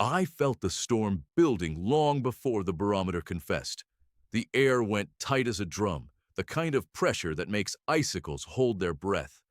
I felt the storm building long before the barometer confessed. The air went tight as a drum, the kind of pressure that makes icicles hold their breath.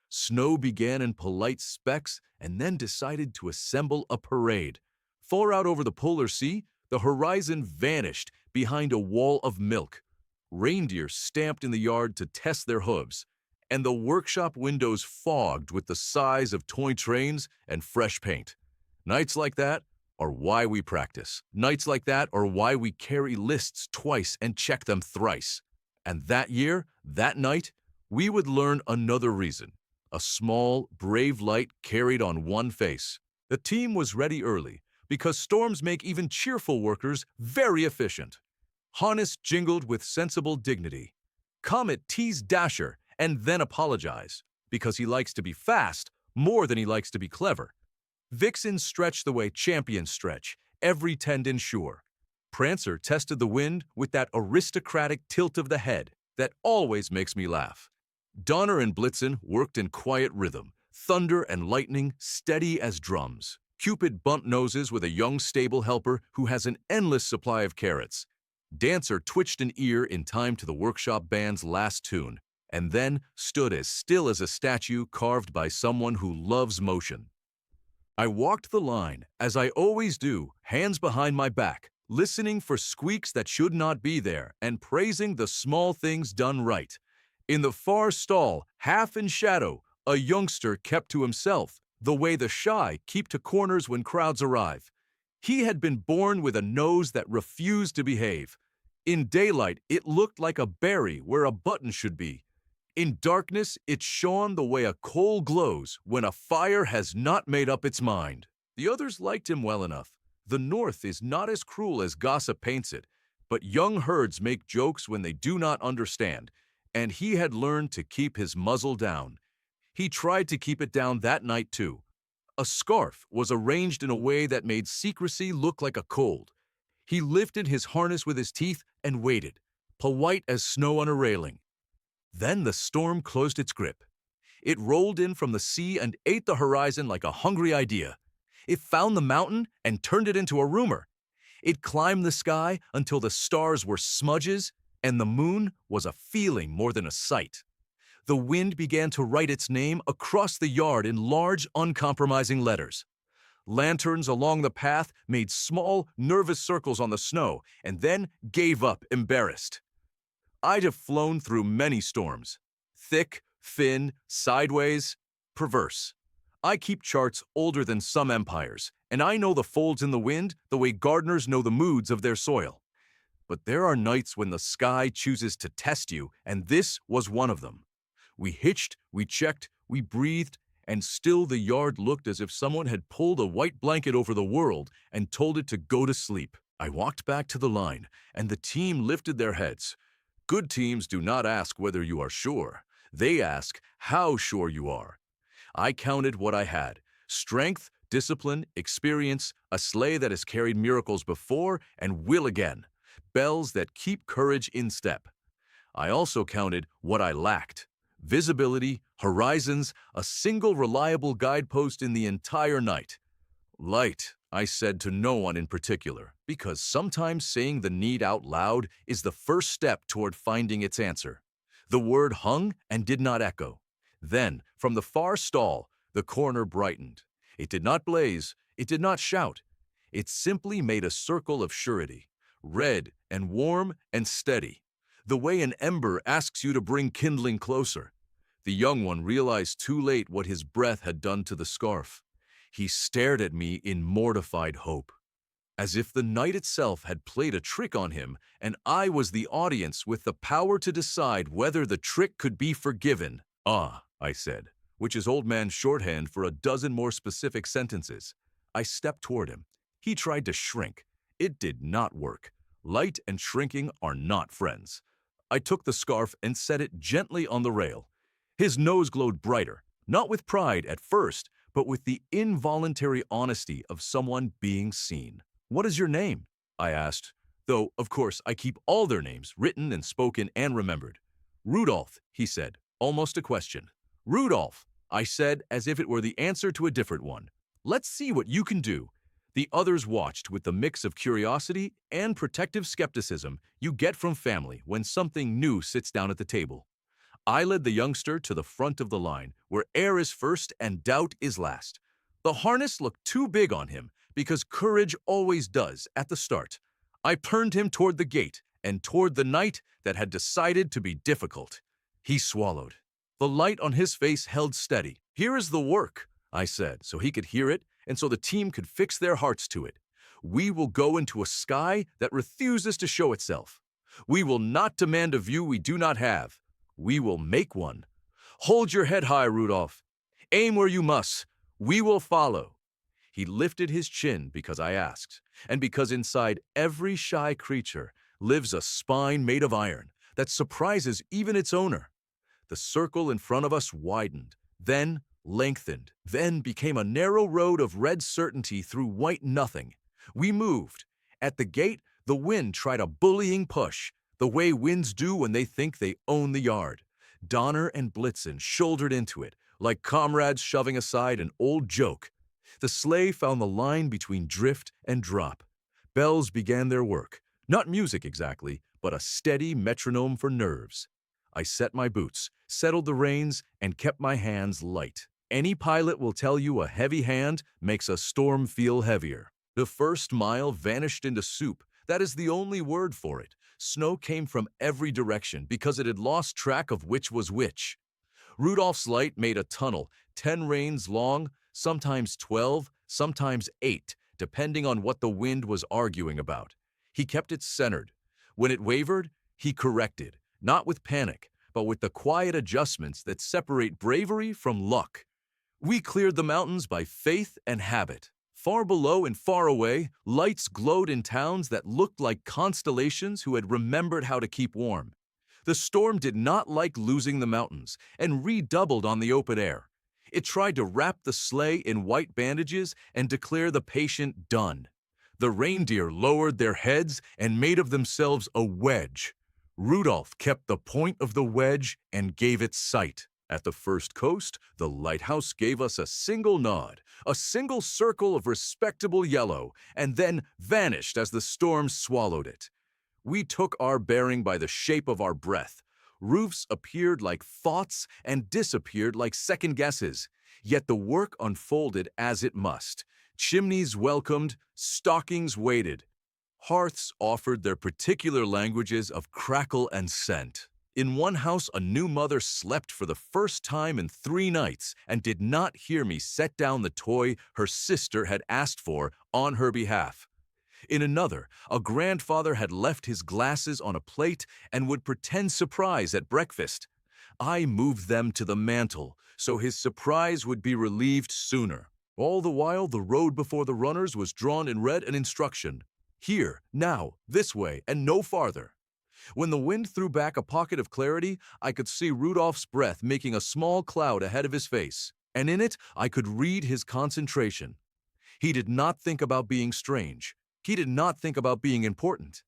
Snow began in polite specks and then decided to assemble a parade. Far out over the polar sea, the horizon vanished behind a wall of milk. Reindeer stamped in the yard to test their hooves, and the workshop windows fogged with the size of toy trains and fresh paint. Nights like that are why we practice. Nights like that are why we carry lists twice and check them thrice. And that year, that night, we would learn another reason. A small, brave light carried on one face. The team was ready early, because storms make even cheerful workers very efficient. Harness jingled with sensible dignity. Comet teased Dasher and then apologized, because he likes to be fast more than he likes to be clever. Vixen stretched the way champions stretch, every tendon sure. Prancer tested the wind with that aristocratic tilt of the head that always makes me laugh. Donner and Blitzen worked in quiet rhythm, thunder and lightning steady as drums. Cupid bumped noses with a young stable helper who has an endless supply of carrots. Dancer twitched an ear in time to the workshop band's last tune, and then stood as still as a statue carved by someone who loves motion. I walked the line, as I always do, hands behind my back, listening for squeaks that should not be there and praising the small things done right. In the far stall, half in shadow, a youngster kept to himself, the way the shy keep to corners when crowds arrive. He had been born with a nose that refused to behave. In daylight, it looked like a berry where a button should be. In darkness, it shone the way a coal glows when a fire has not made up its mind. The others liked him well enough. The North is not as cruel as gossip paints it, but young herds make jokes when they do not understand, and he had learned to keep his muzzle down. He tried to keep it down that night, too. A scarf was arranged in a way that made secrecy look like a cold. He lifted his harness with his teeth and waited, polite as snow on a railing. Then the storm closed its grip. It rolled in from the sea and ate the horizon like a hungry idea. It found the mountain and turned it into a rumor. It climbed the sky until the stars were smudges and the moon was a feeling more than a sight. The wind began to write its name across the yard in large, uncompromising letters. Lanterns along the path made small, nervous circles on the snow and then gave up, embarrassed. I'd have flown through many storms. Thick, thin, sideways, perverse. I keep charts older than some empires, and I know the folds in the wind the way gardeners know the moods of their soil. But there are nights when the sky chooses to test you, and this was one of them. We hitched, we checked, we breathed, and still the yard looked as if someone had pulled a white blanket over the world and told it to go to sleep. I walked back to the line, and the team lifted their heads. Good teams do not ask whether you are sure. They ask how sure you are. I counted what I had: strength, discipline, experience, a sleigh that has carried miracles before and will again, bells that keep courage in step. I also counted what I lacked: visibility, horizons, a single reliable guidepost in the entire night. Light, I said to no one in particular, because sometimes saying the need out loud is the first step toward finding its answer. The word hung and did not echo. Then, from the far stall, the corner brightened. It did not blaze, it did not shout. It simply made a circle of surety, red and warm and steady, the way an ember asks you to bring kindling closer. The young one realized too late what his breath had done to the scarf. He stared at me in mortified hope, as if the night itself had played a trick on him, and I was the audience with the power to decide whether the trick could be forgiven. "Ah," I said, which is old man shorthand for a dozen more specific sentences. I stepped toward him. He tried to shrink. It did not work. Light and shrinking are not friends. I took the scarf and set it gently on the rail. His nose glowed brighter, not with pride at first, but with the involuntary honesty of someone being seen. "What is your name?" I asked, though, of course, I keep all their names, written and spoken and remembered. "Rudolph," he said, almost a question. "Rudolph," I said, as if it were the answer to a different one. "Let's see what you can do." The others watched with the mix of curiosity and protective skepticism you get from family when something new sits down at the table. I led the youngster to the front of the line, where air is first and doubt is last. The harness looked too big on him, because courage always does at the start. I turned him toward the gate and toward the night that had decided to be difficult. He swallowed. The light on his face held steady. "Here is the work," I said, so he could hear it and so the team could fix their hearts to it. "We will go into a sky that refuses to show itself. We will not demand a view we do not have. We will make one. Hold your head high, Rudolph. Aim where you must. We will follow." He lifted his chin because I asked, and because inside every shy creature lives a spine made of iron that surprises even its owner. The circle in front of us widened, then lengthened, then became a narrow road of red certainty through white nothing. We moved. At the gate, the wind tried a bullying push, the way winds do when they think they own the yard. Donner and Blitzen shouldered into it, like comrades shoving aside an old joke. The sleigh found the line between drift and drop. Bells began their work, not music exactly, but a steady metronome for nerves. I set my boots, settled the reins, and kept my hands light. Any pilot will tell you a heavy hand makes a storm feel heavier. The first mile vanished into soup. That is the only word for it. Snow came from every direction because it had lost track of which was which. Rudolph's light made a tunnel, 10 reins long, sometimes 12, sometimes 8, depending on what the wind was arguing about. He kept it centered. When it wavered, he corrected, not with panic, but with the quiet adjustments that separate bravery from luck. We cleared the mountains by faith and habit. Far below and far away, lights glowed in towns that looked like constellations who had remembered how to keep warm. The storm did not like losing the mountains and redoubled on the open air. It tried to wrap the sleigh in white bandages and declare the patient done. The reindeer lowered their heads and made of themselves a wedge. Rudolph kept the point of the wedge and gave it sight. At the first coast, the lighthouse gave us a single nod, a single circle of respectable yellow, and then vanished as the storm swallowed it. We took our bearing by the shape of our breath. Roofs appeared like thoughts and disappeared like second guesses. Yet the work unfolded as it must. Chimneys welcomed, stockings waited. Hearths offered their particular languages of crackle and scent. In one house, a new mother slept for the first time in 3 nights and did not hear me set down the toy her sister had asked for on her behalf. In another, a grandfather had left his glasses on a plate and would pretend surprise at breakfast. I moved them to the mantel, so his surprise would be relieved sooner. All the while, the road before the runners was drawn in red an instruction. Here, now, this way, and no farther. When the wind threw back a pocket of clarity, I could see Rudolph's breath making a small cloud ahead of his face, and in it I could read his concentration. He did not think about being strange. He did not think about being important.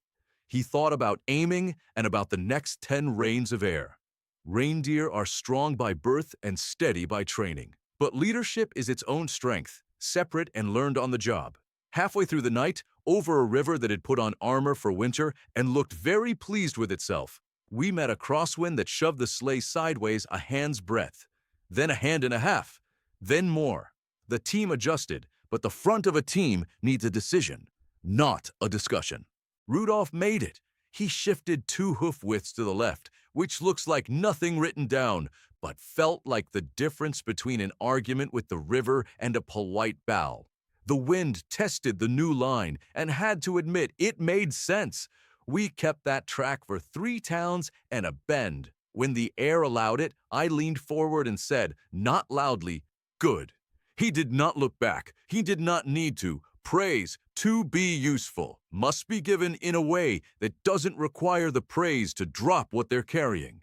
He thought about aiming and about the next 10 reins of air. Reindeer are strong by birth and steady by training. But leadership is its own strength, separate and learned on the job. Halfway through the night, over a river that had put on armor for winter and looked very pleased with itself, we met a crosswind that shoved the sleigh sideways a hand's breadth, then a hand and a half, then more. The team adjusted, but the front of a team needs a decision, not a discussion. Rudolph made it. He shifted 2 hoof widths to the left, which looks like nothing written down, but felt like the difference between an argument with the river and a polite bow. The wind tested the new line and had to admit it made sense. We kept that track for 3 towns and a bend. When the air allowed it, I leaned forward and said, not loudly, "Good." He did not look back. He did not need to. Praise, to be useful, must be given in a way that doesn't require the praise to drop what they're carrying.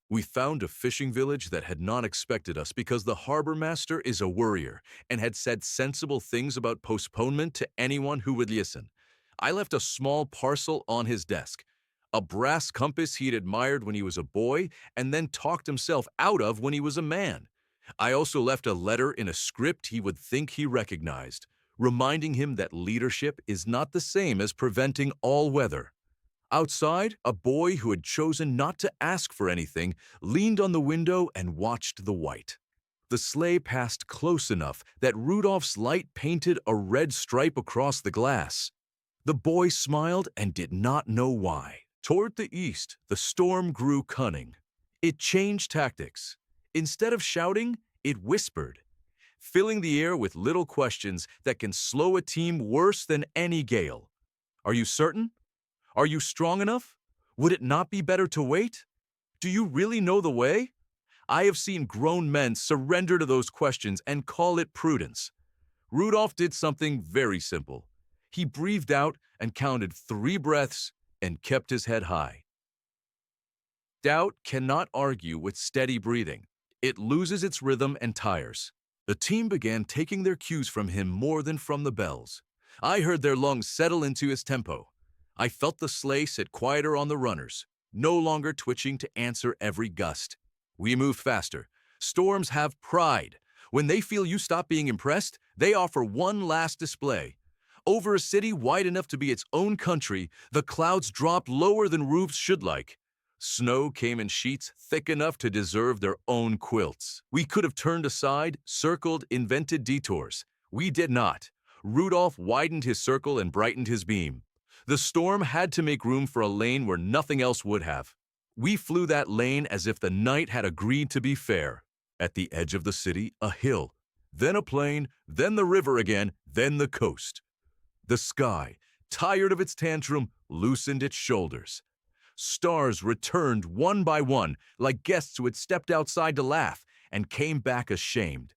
We found a fishing village that had not expected us because the harbor master is a worrier and had said sensible things about postponement to anyone who would listen. I left a small parcel on his desk, a brass compass he'd admired when he was a boy and then talked himself out of when he was a man. I also left a letter in a script he would think he recognized. reminding him that leadership is not the same as preventing all weather. Outside, a boy who had chosen not to ask for anything leaned on the window and watched the white. The sleigh passed close enough that Rudolph's light painted a red stripe across the glass. The boy smiled and did not know why. Toward the east, the storm grew cunning. It changed tactics. Instead of shouting, it whispered, filling the air with little questions that can slow a team worse than any gale. Are you certain? Are you strong enough? Would it not be better to wait? Do you really know the way? I have seen grown men surrender to those questions and call it prudence. Rudolph did something very simple. He breathed out and counted 3 breaths and kept his head high. Doubt cannot argue with steady breathing. It loses its rhythm and tires. The team began taking their cues from him more than from the bells. I heard their lungs settle into his tempo. I felt the sleigh sit quieter on the runners, no longer twitching to answer every gust. We moved faster. Storms have pride. When they feel you stop being impressed, they offer one last display. Over a city wide enough to be its own country, the clouds dropped lower than roofs should like. Snow came in sheets thick enough to deserve their own quilts. We could have turned aside, circled, invented detours. We did not. Rudolph widened his circle and brightened his beam. The storm had to make room for a lane where nothing else would have. We flew that lane as if the night had agreed to be fair. At the edge of the city, a hill, then a plain, then the river again, then the coast. The sky, tired of its tantrum, loosened its shoulders. Stars returned one by one, like guests who had stepped outside to laugh and came back ashamed.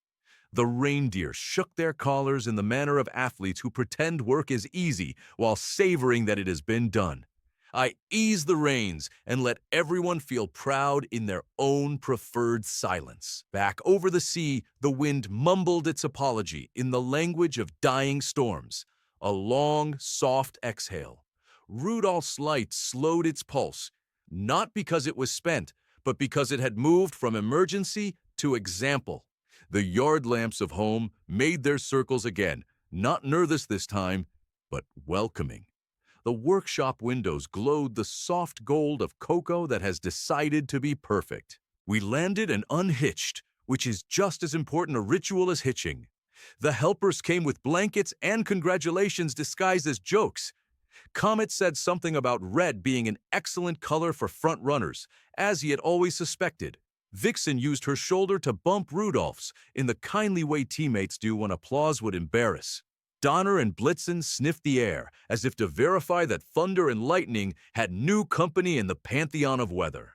The reindeer shook their collars in the manner of athletes who pretend work is easy while savoring that it has been done. I eased the reins and let everyone feel proud in their own preferred silence. Back over the sea, the wind mumbled its apology in the language of dying storms, a long, soft exhale. Rudolph's light slowed its pulse, not because it was spent, but because it had moved from emergency to example. The yard lamps of home made their circles again, not nervous this time, but welcoming. The workshop windows glowed the soft gold of cocoa that has decided to be perfect. We landed and unhitched, which is just as important a ritual as hitching. The helpers came with blankets and congratulations disguised as jokes. Comet said something about red being an excellent color for front runners, as he had always suspected. Vixen used her shoulder to bump Rudolph's in the kindly way teammates do when applause would embarrass. Donner and Blitzen sniffed the air, as if to verify that thunder and lightning had new company in the pantheon of weather.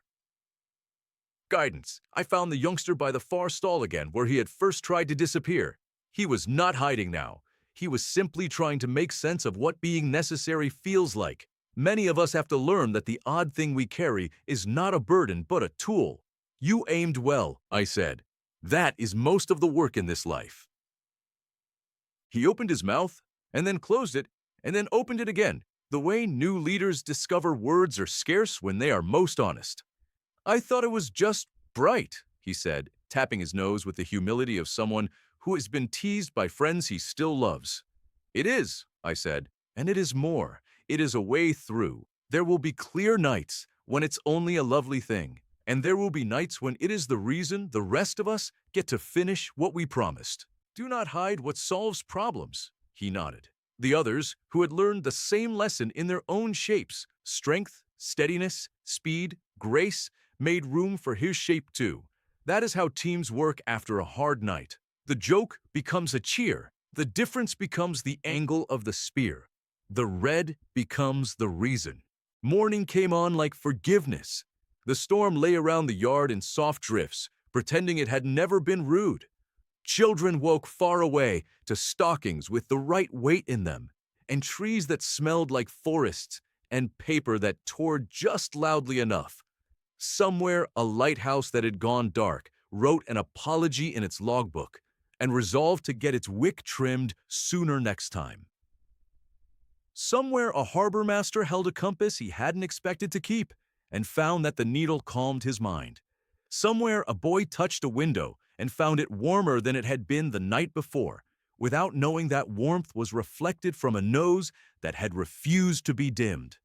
Guidance. I found the youngster by the far stall again, where he had first tried to disappear. He was not hiding now. He was simply trying to make sense of what being necessary feels like. Many of us have to learn that the odd thing we carry is not a burden but a tool. You aimed well, I said. That is most of the work in this life. He opened his mouth, and then closed it, and then opened it again, the way new leaders discover words are scarce when they are most honest. I thought it was just bright, he said, tapping his nose with the humility of someone who has been teased by friends he still loves. It is, I said, and it is more. It is a way through. There will be clear nights when it's only a lovely thing, and there will be nights when it is the reason the rest of us get to finish what we promised. Do not hide what solves problems, he nodded. The others, who had learned the same lesson in their own shapes, strength, steadiness, speed, grace, made room for his shape too. That is how teams work after a hard night. The joke becomes a cheer. The difference becomes the angle of the spear. The red becomes the reason. Morning came on like forgiveness. The storm lay around the yard in soft drifts, pretending it had never been rude. Children woke far away to stockings with the right weight in them, and trees that smelled like forests, and paper that tore just loudly enough. Somewhere, a lighthouse that had gone dark wrote an apology in its logbook and resolved to get its wick trimmed sooner next time. Somewhere, a harbor master held a compass he hadn't expected to keep and found that the needle calmed his mind. Somewhere, a boy touched a window and found it warmer than it had been the night before, without knowing that warmth was reflected from a nose that had refused to be dimmed.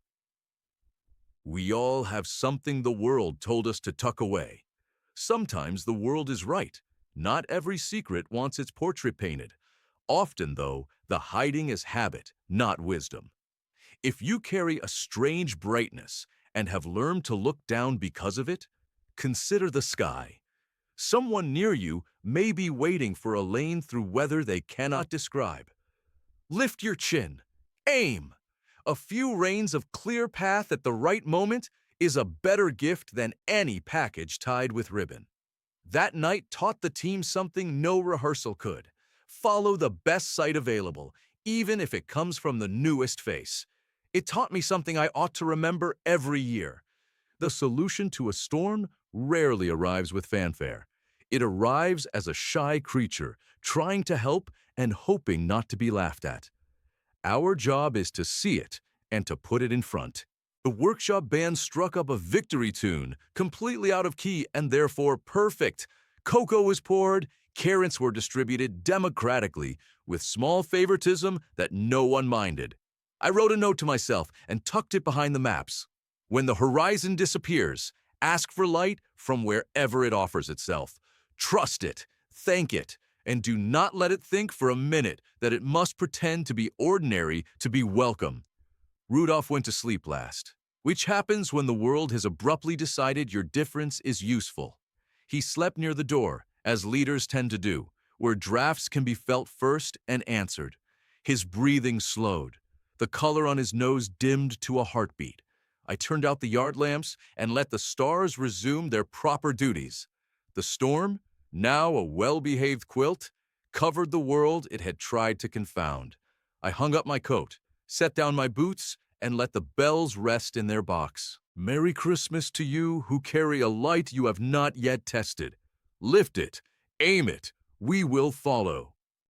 We all have something the world told us to tuck away. Sometimes the world is right. Not every secret wants its portrait painted. Often, though, the hiding is habit, not wisdom. If you carry a strange brightness and have learned to look down because of it, consider the sky. Someone near you may be waiting for a lane through weather they cannot describe. Lift your chin. Aim. A few rains of clear path at the right moment is a better gift than any package tied with ribbon. That night taught the team something no rehearsal could. Follow the best sight available, even if it comes from the newest face. It taught me something I ought to remember every year. The solution to a storm rarely arrives with fanfare. It arrives as a shy creature, trying to help and hoping not to be laughed at. Our job is to see it and to put it in front. The workshop band struck up a victory tune, completely out of key and therefore perfect. Cocoa was poured, carrots were distributed democratically, with small favoritism that no one minded. I wrote a note to myself and tucked it behind the maps. When the horizon disappears, ask for light from wherever it offers itself. Trust it, thank it, and do not let it think for a minute that it must pretend to be ordinary to be welcome. Rudolph went to sleep last, which happens when the world has abruptly decided your difference is useful. He slept near the door, as leaders tend to do, where drafts can be felt first and answered. His breathing slowed. The color on his nose dimmed to a heartbeat. I turned out the yard lamps and let the stars resume their proper duties. The storm, now a well-behaved quilt, covered the world it had tried to confound. I hung up my coat, set down my boots, and let the bells rest in their box. Merry Christmas to you who carry a light you have not yet tested. Lift it, aim it, we will follow.